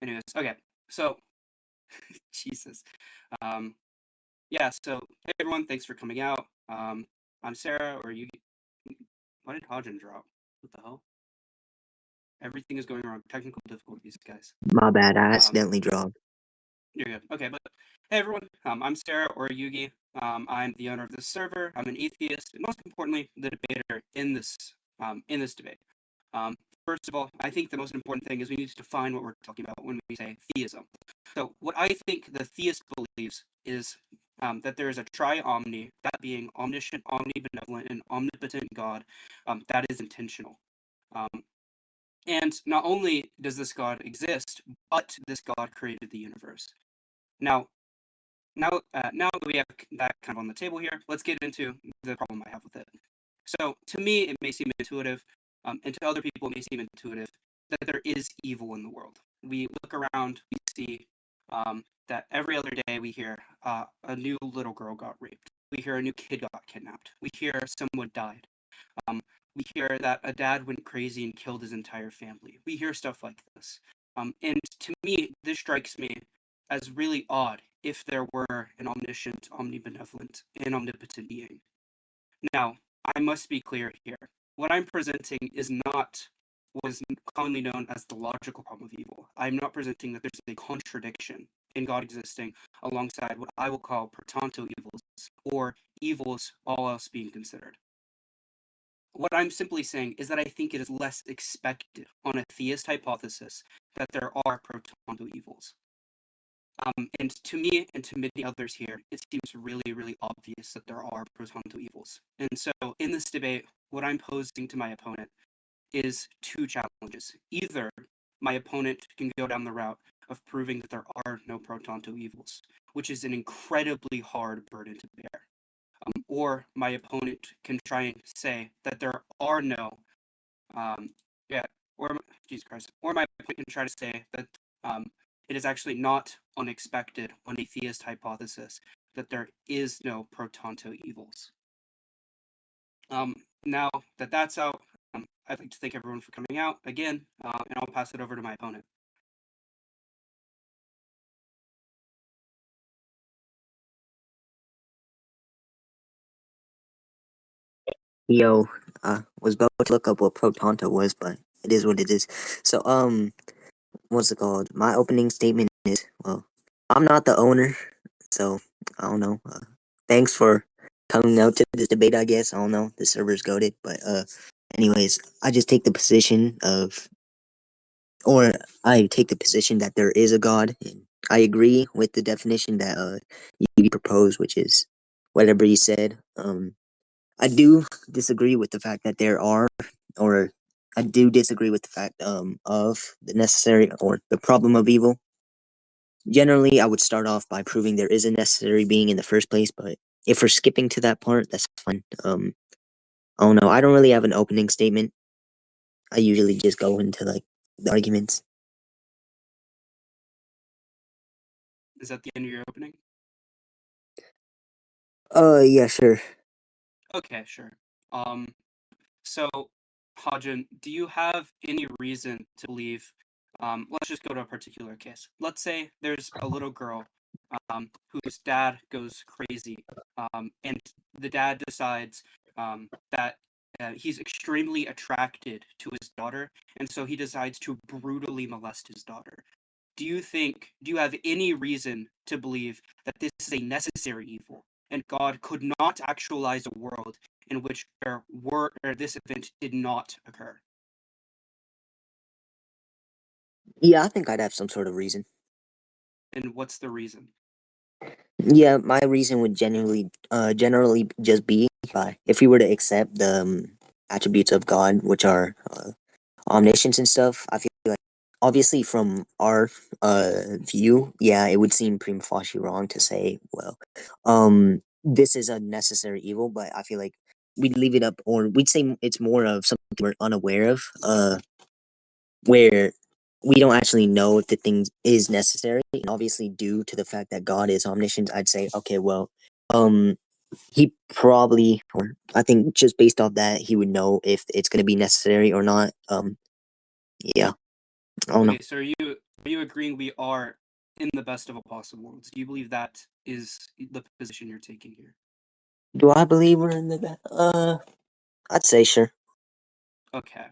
Anyways, okay. So, Jesus. Um, yeah. So, hey everyone, thanks for coming out. I'm Sarah, or you. Why did Hajun drop? What the hell? Everything is going wrong. Technical difficulties, guys. My bad, I Um, accidentally dropped. you're good. Okay, but hey everyone, I'm Sarah, or Yugi. I'm the owner of this server. I'm an atheist, and most importantly, the debater in this debate. Um, First of all, I think the most important thing is we need to define what we're talking about when we say theism. So, what I think the theist believes is that there is a tri-omni, that being omniscient, omnibenevolent, and omnipotent God, that is intentional. Um, and not only does this God exist, but this God created the universe. Now, now that we have that kind of on the table here, let's get into the problem I have with it. So, to me, it may seem intuitive, and to other people, it may seem intuitive that there is evil in the world. We look around, we see that every other day we hear a new little girl got raped. We hear a new kid got kidnapped. We hear someone died. Um, we hear that a dad went crazy and killed his entire family. We hear stuff like this. And to me, this strikes me as really odd if there were an omniscient, omnibenevolent, and omnipotent being. Now, I must be clear here. What I'm presenting is not what is commonly known as the logical problem of evil. I'm not presenting that there's a contradiction in God existing alongside what I will call pro tanto evils, or evils all else being considered. What I'm simply saying is that I think it is less expected on a theist hypothesis that there are pro tanto evils. And to me and to many others here, it seems really, really obvious that there are pro tanto evils. And so in this debate, what I'm posing to my opponent is two challenges. Either my opponent can go down the route of proving that there are no pro tanto evils, which is an incredibly hard burden to bear. Or my opponent can try and say that there are no, um, yeah, or Jesus Christ, or my opponent can try to say that it is actually not unexpected on a theist hypothesis that there is no pro tanto evils. Now that that's out, I'd like to thank everyone for coming out again, and I'll pass it over to my opponent. Yo, was about to look up what Pro Tonto was, but it is what it is. So, what's it called? My opening statement is, well, I'm not the owner, so I don't know. Thanks for coming out to this debate, I guess. I don't know. The server's goaded, but, anyways, I just take the position of, or I take the position that there is a God, and I agree with the definition that, you proposed, which is whatever you said. I do disagree with the fact that there are, or I do disagree with the fact of the necessary or the problem of evil. Generally, I would start off by proving there is a necessary being in the first place, but if we're skipping to that part, that's fine. I don't know. I don't really have an opening statement. I usually just go into like the arguments. Is that the end of your opening? Yeah, sure. Okay, sure. So, Hajun, do you have any reason to believe? Let's just go to a particular case. Let's say there's a little girl whose dad goes crazy, and the dad decides that he's extremely attracted to his daughter, and so he decides to brutally molest his daughter. Do you have any reason to believe that this is a necessary evil and God could not actualize a world in which this event did not occur? Yeah, I think I'd have some sort of reason. And what's the reason? Yeah, my reason would generally just be by if we were to accept the attributes of God, which are omniscience and stuff. I feel like obviously from our view, yeah, it would seem prima facie wrong to say, well, this is a necessary evil, but I feel like we'd leave it up, or we'd say it's more of something we're unaware of, where we don't actually know if the thing is necessary. And obviously, due to the fact that God is omniscient, I'd say, okay, well, um, he probably, or I think just based off that, he would know if it's going to be necessary or not. Yeah, I don't know. Okay, so are you agreeing we are in the best of all possible worlds? Do you believe that is the position you're taking here? Do I believe we're in the I'd say sure. Okay.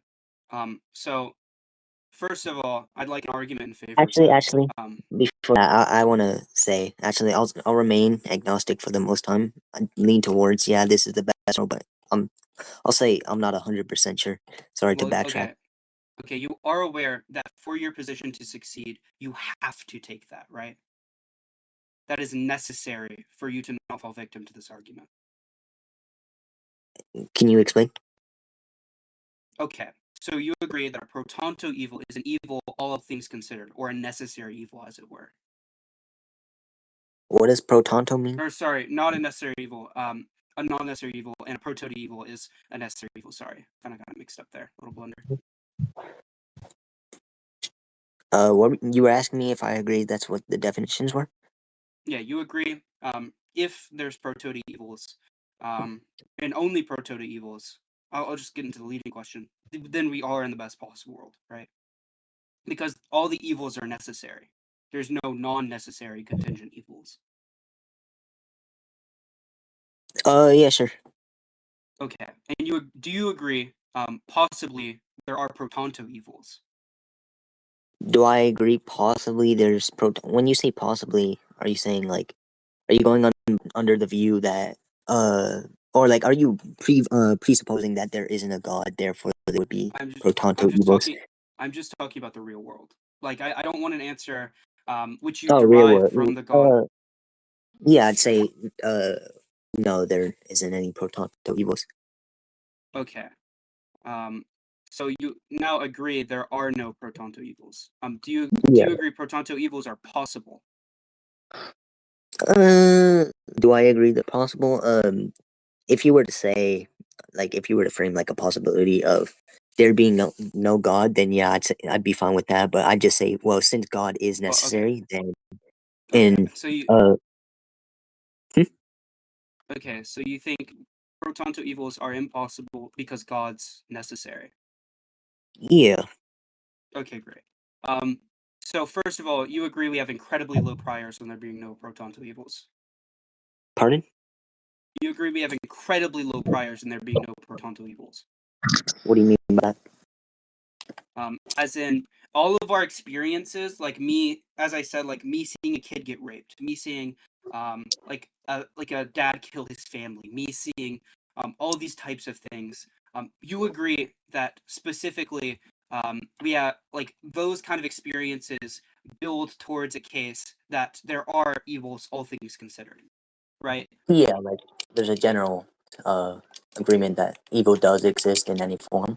So first of all, I'd like an argument in favor of Actually, that. actually, Um, before that, I want to say, actually, I'll remain agnostic for the most time. I lean towards, yeah, this is the best one, but I'll say I'm not 100% sure. Sorry to well, backtrack. okay, you are aware that for your position to succeed, you have to take that, right? That is necessary for you to not fall victim to this argument. Can you explain? Okay, so you agree that a pro tanto evil is an evil, all things considered, or a necessary evil, as it were. What does pro tanto mean? Or sorry, not a necessary evil. A non-necessary evil and a pro toto evil is a necessary evil. Sorry, kind of got it mixed up there. A little blunder. What you were asking me if I agree that's what the definitions were? Yeah, you agree. If there's pro toto evils, and only pro toto evils, I'll just get into the leading question. Then we are in the best possible world, right? Because all the evils are necessary. There's no non-necessary contingent evils. Yeah, sure. Okay, and do you agree? Possibly there are pro tanto evils. Do I agree? Possibly there's pro. When you say possibly, are you saying like, are you going under the view that, uh, or like, are you presupposing that there isn't a god, therefore there would be I'm just pro I'm tanto just evils? talking I'm just talking about the real world. Like I don't want an answer which you Oh, real derive world. from the god. Yeah, I'd say, no, there isn't any pro tanto evils. Okay. Um so you now agree there are no pro tanto evils. Do Yeah. you agree pro tanto evils are possible? Uh, do I agree that possible? If you were to say, like, if you were to frame like a possibility of there being no God, then yeah, I'd be fine with that. But I'd just say, well, since God is Well, okay. necessary, then Okay. in So you uh, hmm? okay, so you think pro tanto evils are impossible because God's necessary. Yeah, Okay, great. Um so first of all, you agree we have incredibly low priors when there being no pro tanto evils. pardon? You agree we have incredibly low priors and there being no pro tanto evils. What do you mean by that? As in all of our experiences, like me, as I said, like me seeing a kid get raped, me seeing like a dad kill his family, me seeing all these types of things. You agree that specifically we have like those kind of experiences build towards a case that there are evils, all things considered, right? Yeah, like there's a general uh agreement that evil does exist in any form.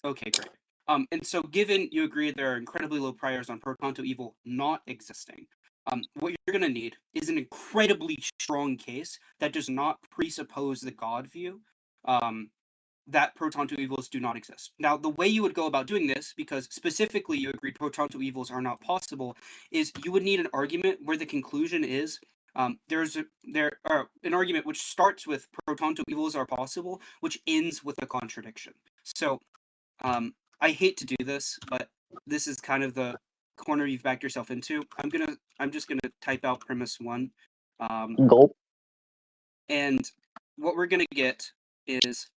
Okay, great. And so given you agree there are incredibly low priors on pro tanto evil not existing, what you're going to need is an incredibly strong case that does not presuppose the God view, um, that pro tanto evils do not exist. Now, the way you would go about doing this, because specifically you agree pro tanto evils are not possible, is you would need an argument where the conclusion is there are an argument which starts with pro tanto evils are possible, which ends with a contradiction. So I hate to do this, but this is kind of the corner you've backed yourself into. I'm just gonna type out premise one, um, Gulp. and what we're gonna get is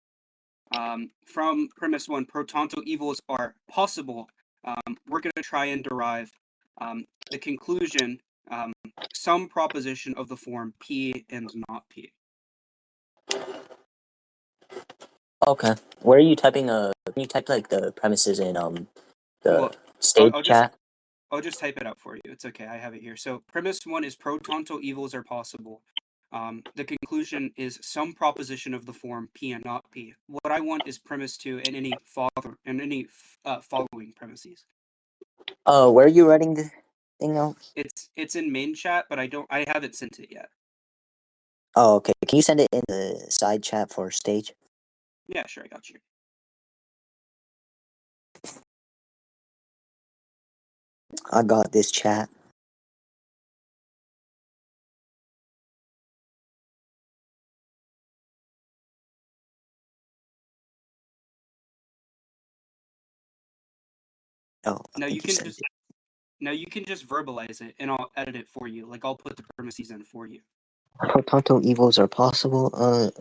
from premise one, pro tanto evils are possible. We're gonna try and derive the conclusion, um, some proposition of the form P and not P. Okay. Where are you typing? Can you type like the premises in the Well, I'll, stage I'll just chat? I'll just type it out for you. It's okay. I have it here. So premise one is pro tanto evils are possible. The conclusion is some proposition of the form P and not P. What I want is premise two and any following premises. Where are you writing the thing out? It's in main chat, but I haven't sent it yet. Oh, okay. Can you send it in the side chat for stage? Yeah, sure, I got you. I got this chat. Oh, I Now you think you can sent just it. Now you can just verbalize it, and I'll edit it for you. Like I'll put the premises in for you. Protonto evils are possible.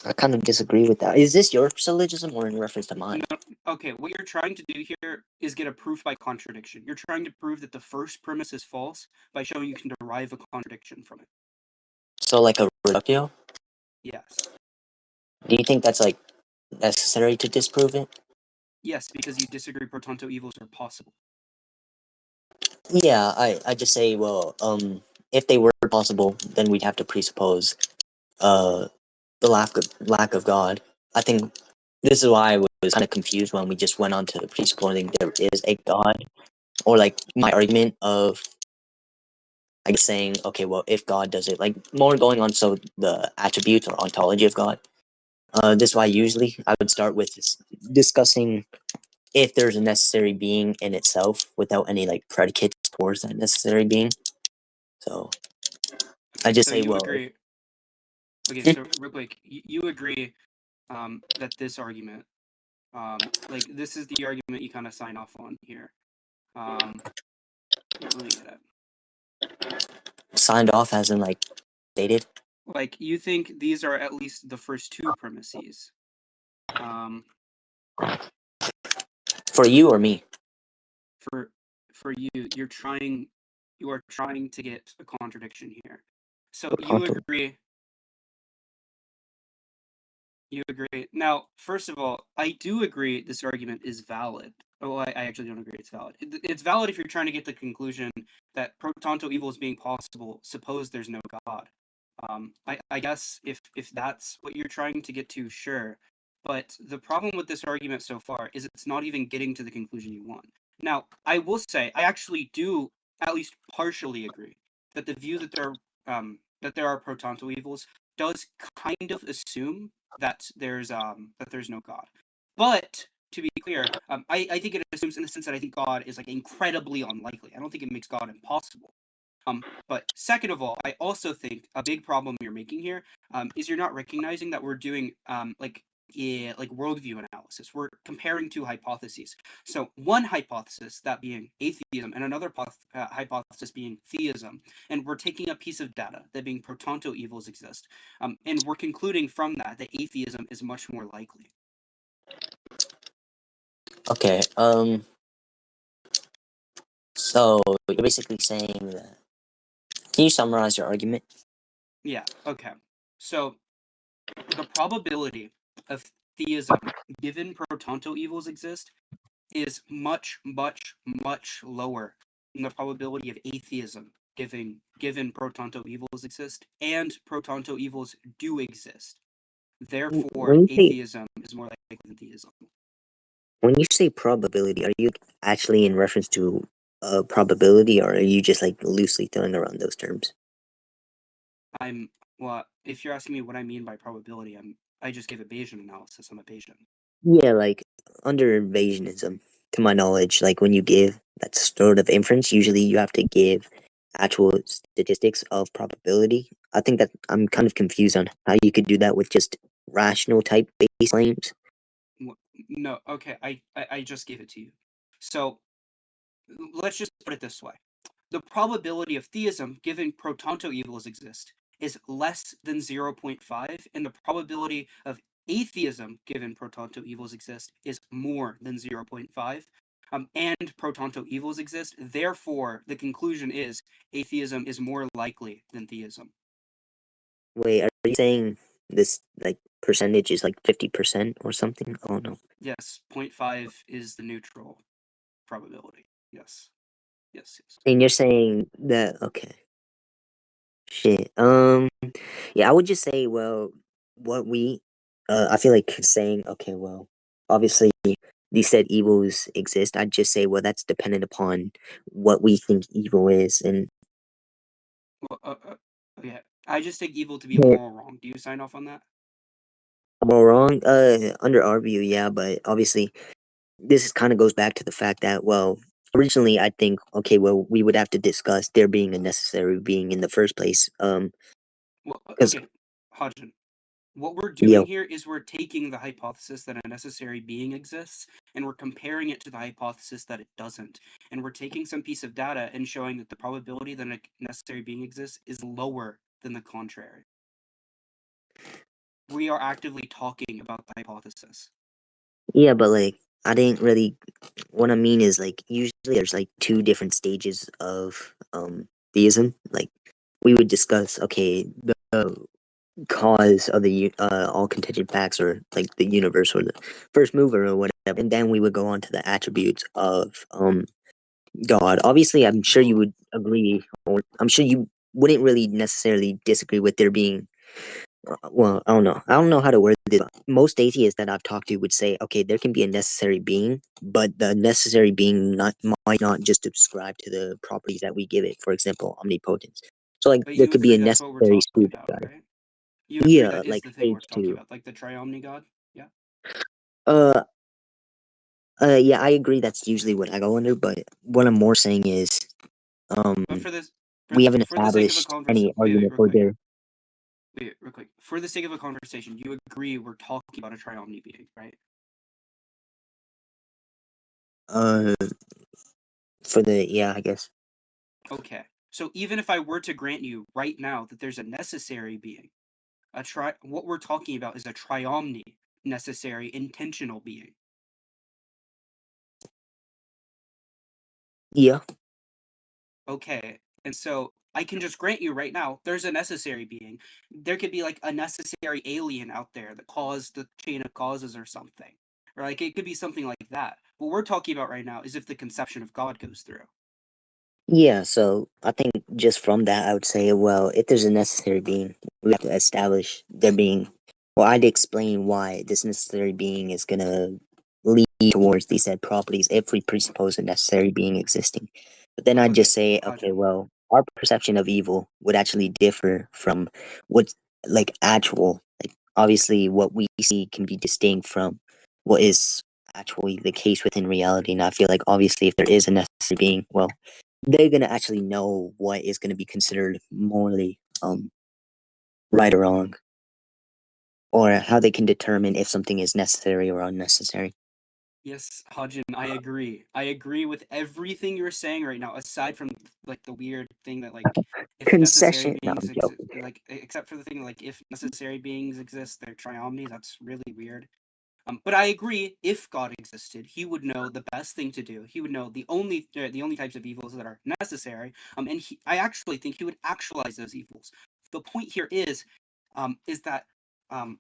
I kind of disagree with that. Is this your syllogism or in reference to mine? No, okay, what you're trying to do here is get a proof by contradiction. You're trying to prove that the first premise is false by showing you can derive a contradiction from it. So like a reductio? Yes. Do you think that's like necessary to disprove it? Yes, because you disagree pro tanto evils are possible. Yeah, I just say, well, if they were possible, then we'd have to presuppose uh the lack of God. I think this is why I was kind of confused when we just went on to presupposing there is a God, or like my argument of I guess saying, okay, well, if God does it, like more going on so the attributes or ontology of God. This is why usually I would start with discussing if there's a necessary being in itself without any like predicates towards that necessary being. So I Okay, just so say, you well, agree. Okay, so real quick, you agree that this argument, like this is the argument you kind of sign off on here. Let me get it. signed off as in like stated Like you think these are at least the first two premises. Um, for you or me. for you, you are trying to get a contradiction here. So you Protonto. agree. You agree. Now, first of all, I do agree this argument is valid. Oh, I actually don't agree it's valid. It's valid if you're trying to get the conclusion that pro tanto evils being possible, suppose there's no God. I guess if that's what you're trying to get to, sure. But the problem with this argument so far is it's not even getting to the conclusion you want. Now, I will say I actually do at least partially agree that the view that there are pro tanto evils does kind of assume that there's no God. But to be clear, I think it assumes in the sense that I think God is like incredibly unlikely. I don't think it makes God impossible. But second of all, I also think a big problem you're making here is you're not recognizing that we're doing like worldview analysis. We're comparing two hypotheses. So one hypothesis, that being atheism, and another hypothesis being theism, and we're taking a piece of data that being pro tanto evils exist, and we're concluding from that that atheism is much more likely. Okay. So you're basically saying that. Can you summarize your argument? Yeah. Okay. So the probability of theism, given pro tanto evils exist, is much, much, much lower than the probability of atheism given pro tanto evils exist, and pro tanto evils do exist. Therefore, When you say atheism is more likely than theism. when you say probability, are you actually in reference to probability, or are you just like loosely throwing around those terms? I'm well. If you're asking me what I mean by probability, I just gave a Bayesian analysis. I'm a Bayesian. Yeah, like under Bayesianism, to my knowledge, like when you give that sort of inference, usually you have to give actual statistics of probability. I think that I'm kind of confused on how you could do that with just rational type base claims. No, okay, I just gave it to you. So let's just put it this way: the probability of theism, given pro tanto evils exist, is less than 0.5, and the probability of atheism, given pro tanto evils exist, is more than 0.5. And pro tanto evils exist. Therefore, the conclusion is atheism is more likely than theism. Wait, are you saying this like percentage is like 50% or something? Oh no. Yes, 0.5 is the neutral probability. Yes, yes, yes. And you're saying that okay. Shit. Yeah, I would just say, well, what we, I feel like saying, okay, well, obviously these said evils exist. I'd just say, well, that's dependent upon what we think evil is, and Well, okay. I just take evil to be yeah, moral wrong. Do you sign off on that? am I wrong? Under our view, yeah, but obviously this kind of goes back to the fact that, well, originally I think, okay, well, we would have to discuss there being a necessary being in the first place, Well, because okay, Hajun. What we're doing Yo, here is we're taking the hypothesis that a necessary being exists and we're comparing it to the hypothesis that it doesn't. And we're taking some piece of data and showing that the probability that a necessary being exists is lower than the contrary. We are actively talking about the hypothesis. yeah, but like I didn't really. What I mean is like usually there's like two different stages of theism. Like we would discuss okay the cause of the all contingent facts or like the universe or the first mover or whatever, and then we would go on to the attributes of God. Obviously, I'm sure you would agree, or I'm sure you wouldn't really necessarily disagree with there being. Well, I don't know. I don't know how to word this. Most atheists that I've talked to would say, okay, there can be a necessary being, but the necessary being might not just subscribe to the properties that we give it. For example, omnipotence. So, like, But there you could be a agree that's what we're necessary talking super about, God. right? You agree Yeah, that is like the thing we're stage talking two. about, like the triomni god? Yeah. Uh, yeah, I agree. That's usually what I go under. But what I'm more saying is, um, But for this, we haven't for the sake of a established any wait, argument real for quick. their. Wait, real quick. For the sake of a conversation, you agree we're talking about a triomni being, right? Uh, for the yeah, I guess. Okay. So even if I were to grant you right now that there's a necessary being, what we're talking about is a triomni, necessary, intentional being. Yeah. Okay. And so I can just grant you right now there's a necessary being. There could be like a necessary alien out there that caused the chain of causes or something. Or like it could be something like that. What we're talking about right now is if the conception of God goes through. Yeah, so I think just from that, I would say, well, if there's a necessary being, we have to establish there being. Well, I'd explain why this necessary being is gonna lead towards these said properties if we presuppose a necessary being existing. But then I'd Okay, just say, okay, Hajun. well, our perception of evil would actually differ from what's like actual. Like, obviously, what we see can be distinct from what is actually the case within reality. And I feel like, obviously, if there is a necessary being, well, they're gonna actually know what is gonna be considered morally right or wrong, or how they can determine if something is necessary or unnecessary. Yes, Hajun, I agree. I agree with everything you're saying right now, aside from like the weird thing that like if necessary Concession? No, beings I'm exist, joking. like except for the thing like if necessary beings exist, they're triomni. That's really weird. But I agree. If God existed, He would know the best thing to do. He would know the only types of evils that are necessary. And I actually think He would actualize those evils. The point here is that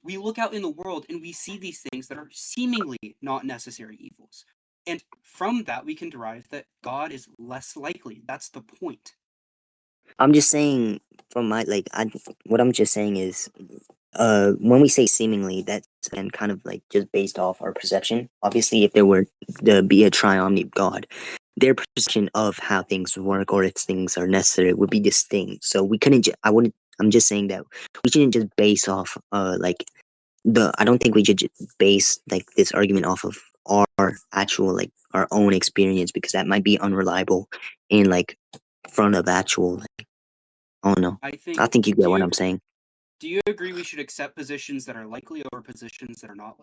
we look out in the world and we see these things that are seemingly not necessary evils, and from that we can derive that God is less likely. That's the point. I'm just saying from my like I what I'm just saying is when we say seemingly, that's again kind of like just based off our perception. Obviously, if there were to be a triomni god, their perception of how things work or if things are necessary would be distinct. So we couldn't. I wouldn't. I'm just saying that we shouldn't just base off like the. I don't think we should base like this argument off of our actual like our own experience because that might be unreliable in like front of actual. I don't know. I think. I think you Do get what you I'm saying. do you agree we should accept positions that are likely over positions that are not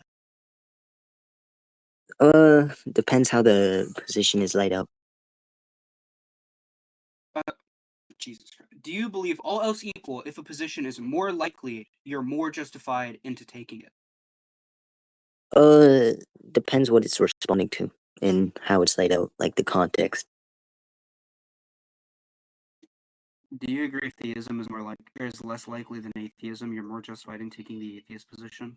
likely? Depends how the position is laid out. Uh, Jesus Christ. Do you believe all else equal, if a position is more likely, you're more justified into taking it? Uh, depends what it's responding to and how it's laid out, like the context. Do you agree if theism is less likely than atheism, you're more justified in taking the atheist position?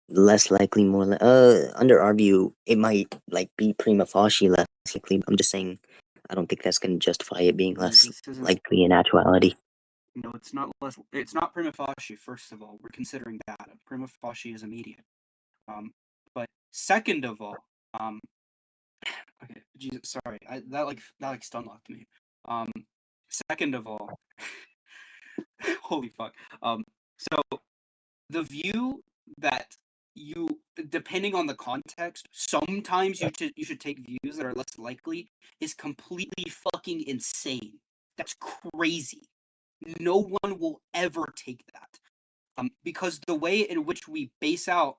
Less likely, under our view, it might like be prima facie less likely. I'm just saying, I don't think that's going to justify it being No, less this isn't. likely in actuality. No, it's not less. It's not prima facie. First of all, we're considering data. Prima facie is immediate. But second of all, um, okay, Jesus, sorry, that like stun locked me. Um, second of all, holy fuck. So the view that you, depending on the context, sometimes you should take views that are less likely is completely fucking insane. That's crazy. No one will ever take that. because the way in which we base out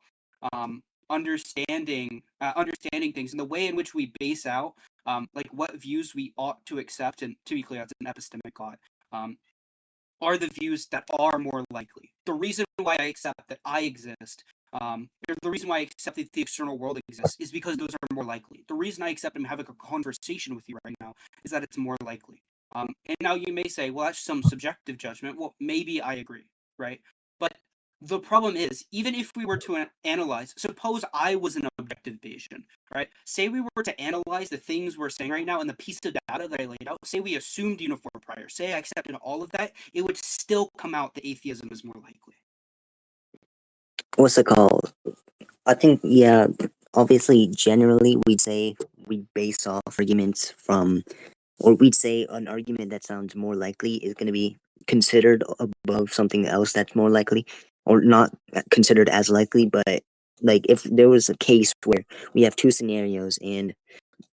um, understanding things, and the way in which we base out like what views we ought to accept, and to be clear, that's an epistemic God, um, are the views that are more likely. The reason why I accept that I exist, or the reason why I accept that the external world exists, is because those are more likely. The reason I accept I'm having a conversation with you right now is that it's more likely. And now you may say, well, that's some subjective judgment. Well, maybe I agree, right? But the problem is, even if we were to analyze, suppose I was an objective Bayesian, right? Say we were to analyze the things we're saying right now and the piece of data that I laid out. Say we assumed uniform prior. Say I accepted all of that. It would still come out that atheism is more likely. What's it called? I think, yeah, obviously, generally, we'd say we base off arguments from, or we'd say an argument that sounds more likely is going to be considered above something else that's more likely, or not considered as likely. But like, if there was a case where we have two scenarios and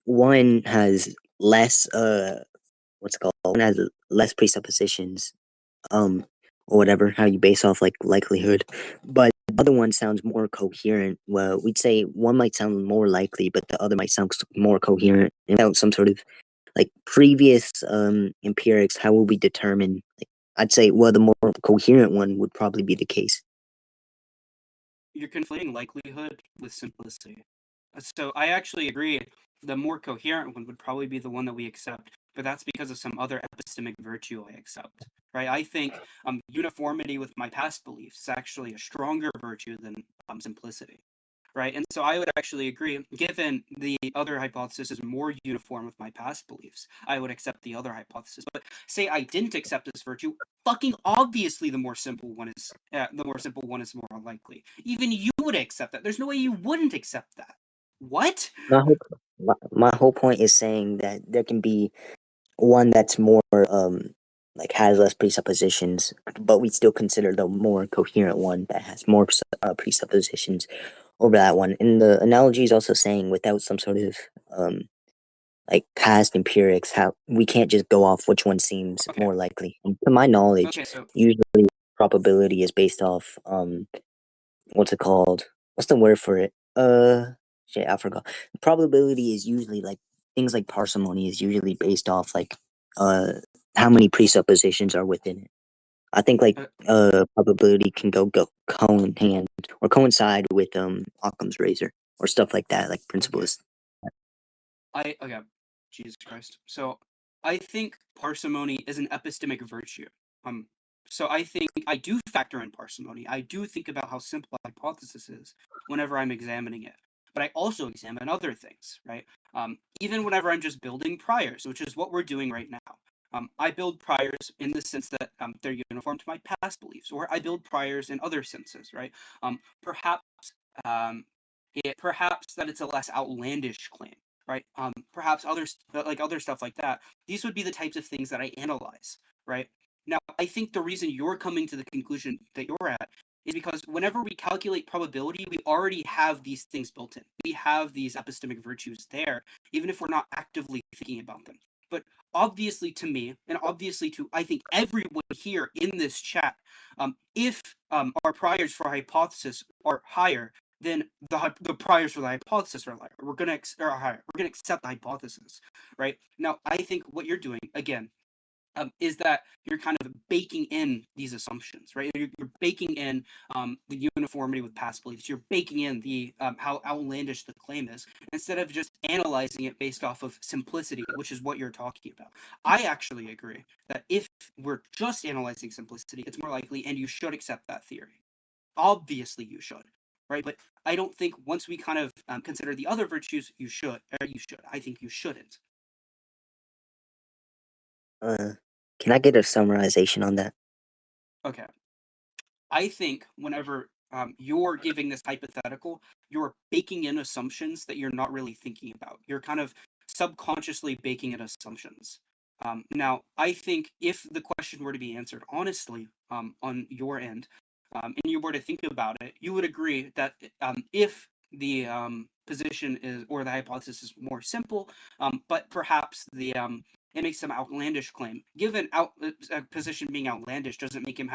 one has less, what's it called? One has less presuppositions, um, or whatever, how you base off like likelihood. But the other one sounds more coherent. Well, we'd say one might sound more likely, but the other might sound more coherent. Without some sort of like previous empirics, how will we determine? Like, I'd say, well, the more coherent one would probably be the case. You're conflating likelihood with simplicity. So I actually agree. The more coherent one would probably be the one that we accept, but that's because of some other epistemic virtue I accept. Right? I think uniformity with my past beliefs is actually a stronger virtue than simplicity. Right? And so I would actually agree, given the other hypothesis is more uniform with my past beliefs, I would accept the other hypothesis. But say I didn't accept this virtue, fucking obviously the more simple one is more unlikely. Even you would accept that. There's no way you wouldn't accept that. What? My whole my whole point is saying that there can be one that's more like has less presuppositions, but we still consider the more coherent one that has more presuppositions over that one. And the analogy is also saying without some sort of um like past empirics, how we can't just go off which one seems Okay. more likely. And to my knowledge, Okay, so usually probability is based off what's it called? What's the word for it? Shit, I forgot. Probability is usually like things like parsimony is usually based off like uh how many presuppositions are within it. I think like uh, probability can go cone hand or coincide with Occam's razor or stuff like that, like okay. principles. Okay. Jesus Christ. So I think parsimony is an epistemic virtue. Um so I think I do factor in parsimony. I do think about how simple a hypothesis is whenever I'm examining it. But I also examine other things, right? Even whenever I'm just building priors, which is what we're doing right now. I build priors in the sense that they're uniform to my past beliefs, or I build priors in other senses, right? Perhaps um, perhaps that it's a less outlandish claim, right? Perhaps others like other stuff like that. These would be the types of things that I analyze, right? Now, I think the reason you're coming to the conclusion that you're at is because whenever we calculate probability, we already have these things built in. We have these epistemic virtues there, even if we're not actively thinking about them. But obviously, to me, and obviously to I think everyone here in this chat, if our priors for hypothesis are higher, then the priors for the hypothesis are higher. We're gonna accept the hypothesis, right? Now, I think what you're doing again is that you're kind of baking in these assumptions, right? You're baking in the uniformity with past beliefs. You're baking in the how outlandish the claim is, instead of just analyzing it based off of simplicity, which is what you're talking about. I actually agree that if we're just analyzing simplicity, it's more likely, and you should accept that theory. Obviously, you should, right? But I don't think once we kind of consider the other virtues, you should, or you should. I think you shouldn't. Uh, can I get a summarization on that? Okay. I think whenever you're giving this hypothetical, you're baking in assumptions that you're not really thinking about. You're kind of subconsciously baking in assumptions. Now, I think if the question were to be answered honestly on your end, and you were to think about it, you would agree that if the position is or the hypothesis is more simple, but perhaps it makes some outlandish claim. Given a position being outlandish doesn't make him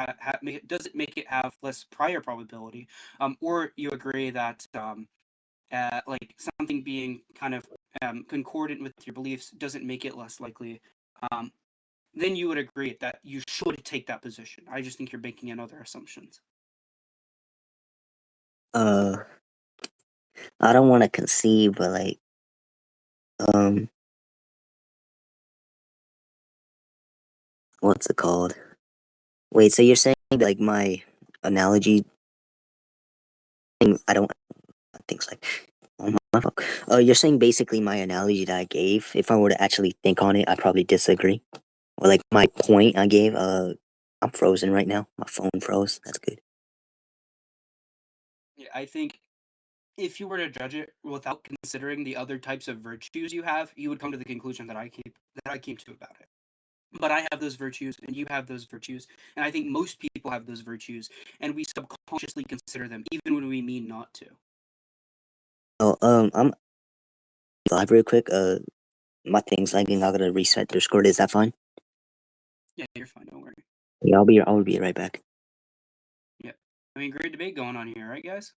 doesn't make it have less prior probability. Or you agree that like something being kind of concordant with your beliefs doesn't make it less likely. Um, then you would agree that you should take that position. I just think you're making in other assumptions. Uh, I don't want to concede, but like, um, what's it called? Wait, so you're saying like my analogy thing? I don't think it's like, oh my fuck. You're saying basically my analogy that I gave. If I were to actually think on it, I'd probably disagree. Or like my point I gave. I'm frozen right now. My phone froze. That's good. Yeah, I think if you were to judge it without considering the other types of virtues you have, you would come to the conclusion that I came to about it. But I have those virtues, and you have those virtues, and I think most people have those virtues, and we subconsciously consider them, even when we mean not to. Oh, I'm live real quick. My thing's lagging. I gotta reset Discord. Is that fine? Yeah, you're fine. Don't worry. Yeah, I'll be right back. Yeah, I mean, great debate going on here, right, guys?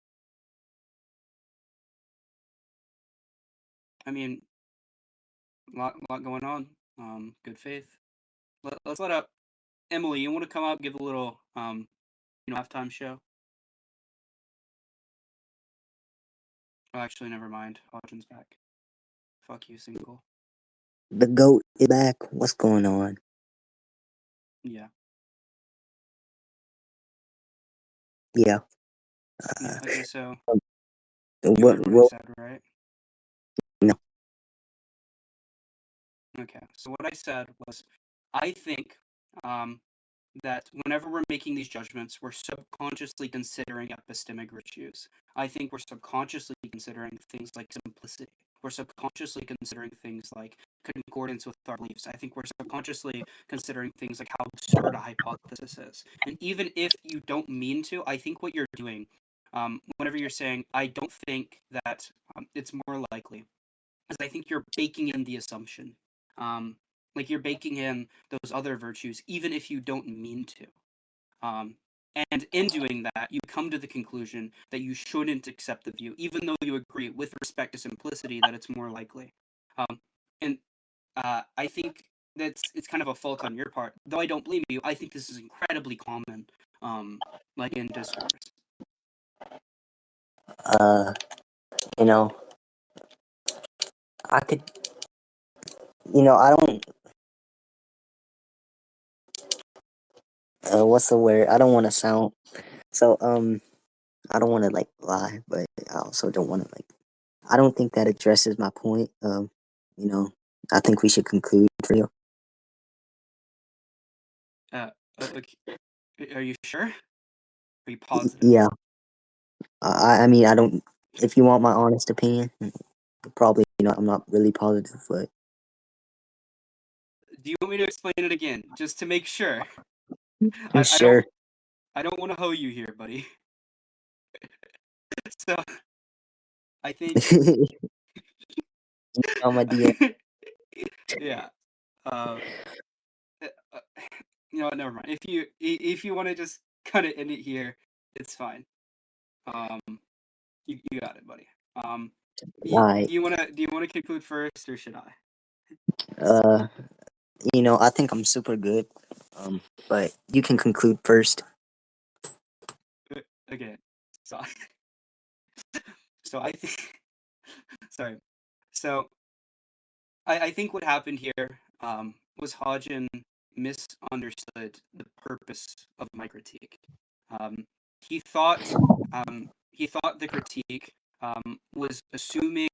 I mean, lot going on. Good faith. Let's let up. Emily, you want to come up, give a little halftime show? Oh, actually, never mind. Hajun's back. Fuck you, single. The goat is back. What's going on? Yeah. Yeah. Yeah. Uh, Okay, so you what? heard what I What? said, right? No. Okay. So what I said was, I think um, that whenever we're making these judgments, we're subconsciously considering epistemic virtues. I think we're subconsciously considering things like simplicity. We're subconsciously considering things like concordance with our beliefs. I think we're subconsciously considering things like how absurd a hypothesis is. And even if you don't mean to, I think what you're doing, whenever you're saying, I don't think that it's more likely, is I think you're baking in the assumption. Um, like you're baking in those other virtues, even if you don't mean to. Um, and in doing that, you come to the conclusion that you shouldn't accept the view, even though you agree with respect to simplicity that it's more likely. And I think it's kind of a fault on your part, though I don't blame you. I think this is incredibly common, like in discourse. Uh, you know, I could. I don't. What's the word? I don't want to sound. So, I don't want to like lie, but I also don't want to like. I don't think that addresses my point. You know, I think we should conclude for you. Uh, okay. Are you sure? Are you positive? Yeah. I mean, I don't. If you want my honest opinion, probably I'm not really positive, but Do you want me to explain it again, just to make sure? I'm I sure. don't I don't want to hoe you here, buddy. So I think On my DM. yeah. Uh, uh, you know what? Never mind. If you want to just cut it end it here, it's fine. Um, you got it, buddy. Um, Right. do you wanna conclude first, or should I? Uh, I think I'm super good. Um, but you can conclude first. Okay. So so I think sorry. So I think what happened here was Hajun misunderstood the purpose of my critique. Um, he thought he thought the critique was assuming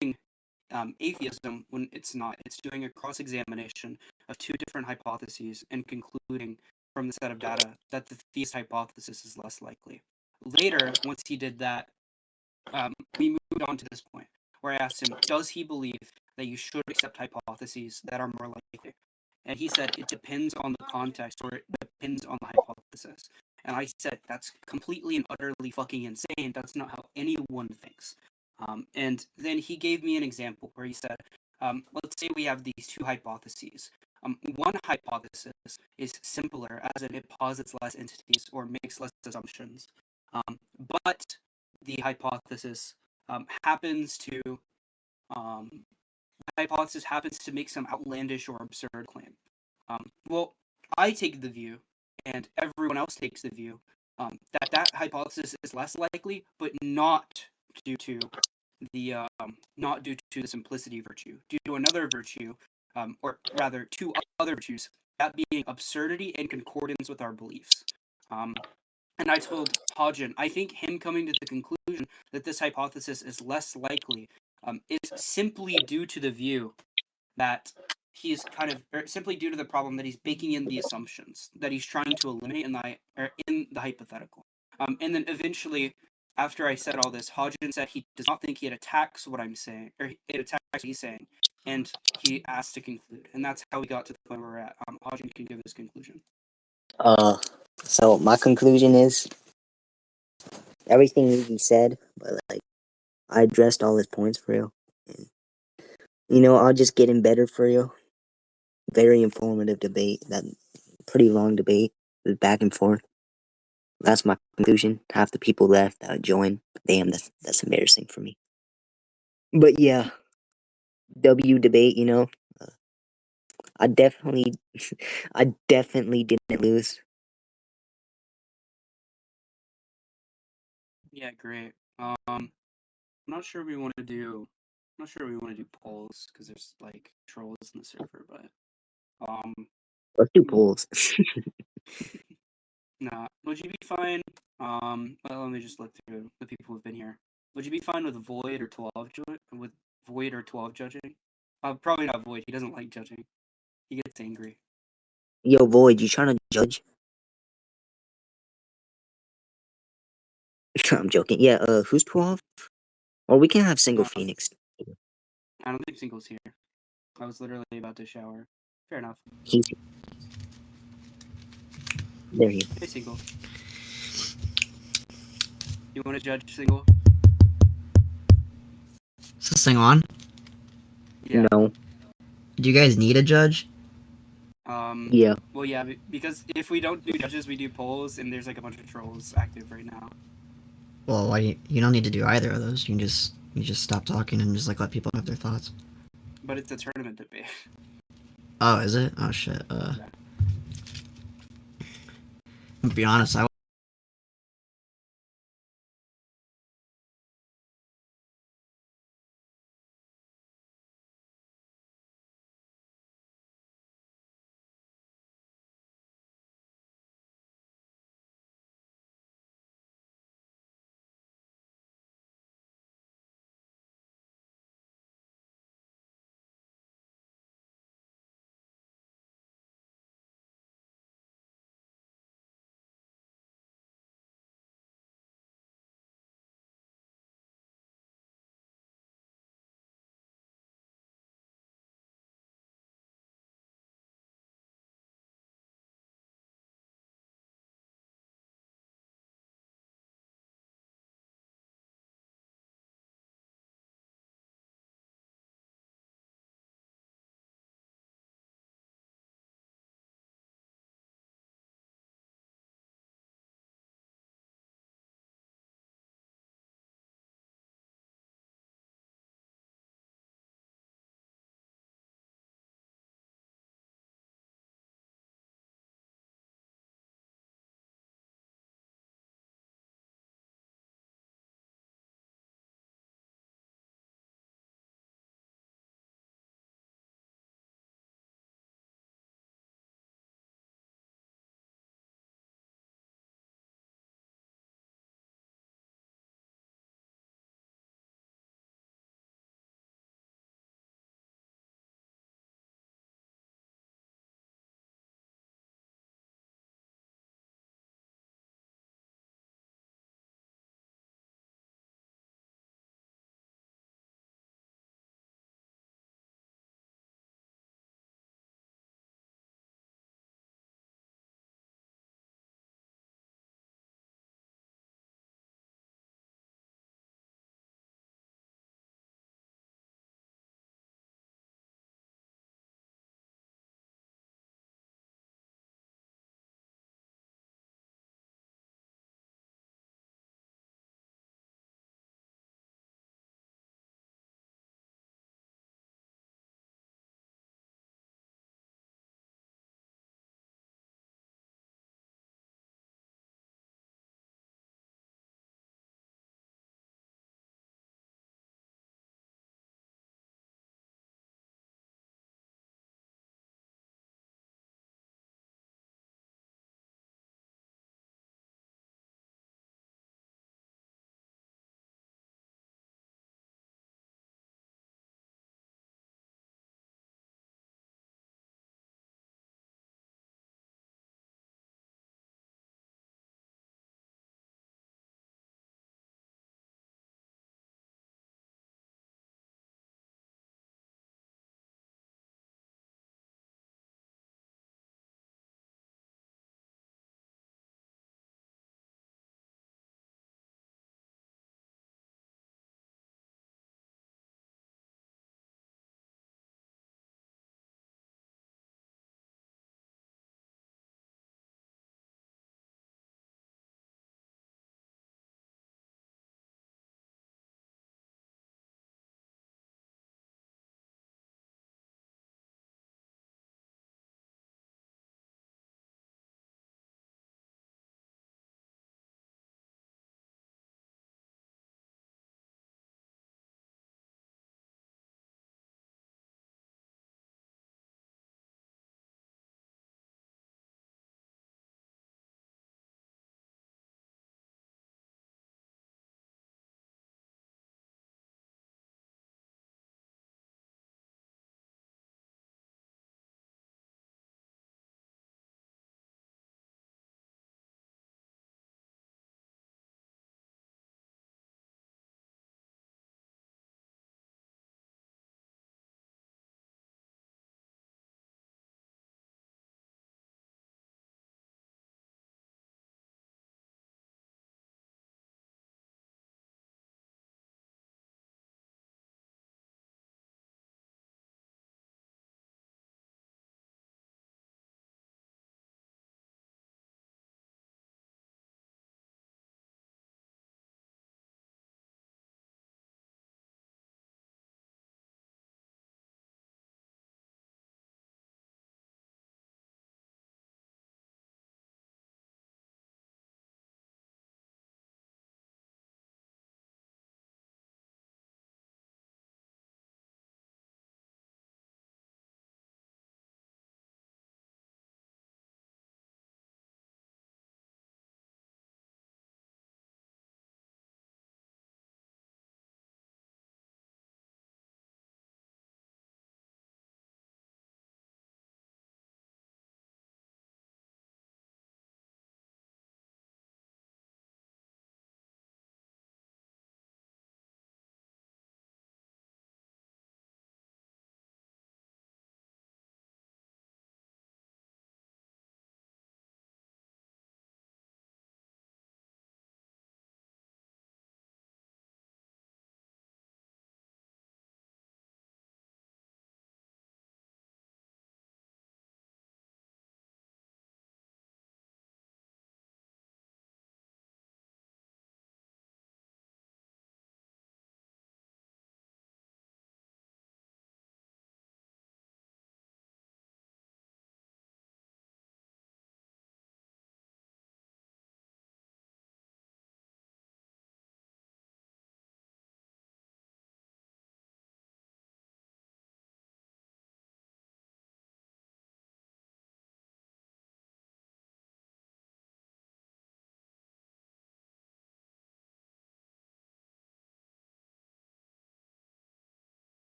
atheism when it's not. It's doing a cross examination of two different hypotheses and concluding from the set of data that the theist hypothesis is less likely. Later, once he did that, we moved on to this point where I asked him, does he believe that you should accept hypotheses that are more likely? And he said, it depends on the context, or it depends on the hypothesis. And I said, that's completely and utterly fucking insane. That's not how anyone thinks. And then he gave me an example where he said, let's say we have these two hypotheses. One hypothesis is simpler, as in it posits less entities or makes less assumptions. But the hypothesis happens to make some outlandish or absurd claim. Well, I take the view, and everyone else takes the view, that hypothesis is less likely, but due to not due to the simplicity virtue, due to another virtue, or rather two other virtues, that being absurdity and concordance with our beliefs. And I told Hajun, I think him coming to the conclusion that this hypothesis is less likely is simply due to the view that he's simply due to the problem that he's baking in the assumptions that he's trying to eliminate in the hypothetical. And then eventually, after I said all this, Hajun said he does not think it attacks what I'm saying, or it attacks what he's saying, and he asked to conclude. And that's how we got to the point where we're at. Hajun can give his conclusion. So my conclusion is everything Yugi said, but like I addressed all his points for you. And, I'll just get in better for you. Very informative debate. That pretty long debate, back and forth. That's my conclusion. Half the people left joined. Damn, that's embarrassing for me. But yeah, W debate. I definitely, I definitely didn't lose. Yeah, great. I'm not sure we want to do. I'm not sure we want to do polls because there's like trolls in the server, but Let's do polls. nah. Would you be fine? Well, let me just look through the people who've been here. Would you be fine with Void or 12 judging? Probably not Void. He doesn't like judging. He gets angry. Yo, Void, you trying to judge? I'm joking. Yeah, who's 12? Or we can have single Phoenix. I don't think Single's here. I was literally about to shower. Fair enough. He's there. He Hey, Single. You want to judge Single? Is this thing on? Yeah. No. Do you guys need a judge? Yeah. Well, yeah, because if we don't do judges, we do polls, and there's like a bunch of trolls active right now. Well, why you don't need to do either of those. You just stop talking and just like let people have their thoughts. But it's a tournament debate. Oh, is it? Oh shit. Yeah. To be honest, I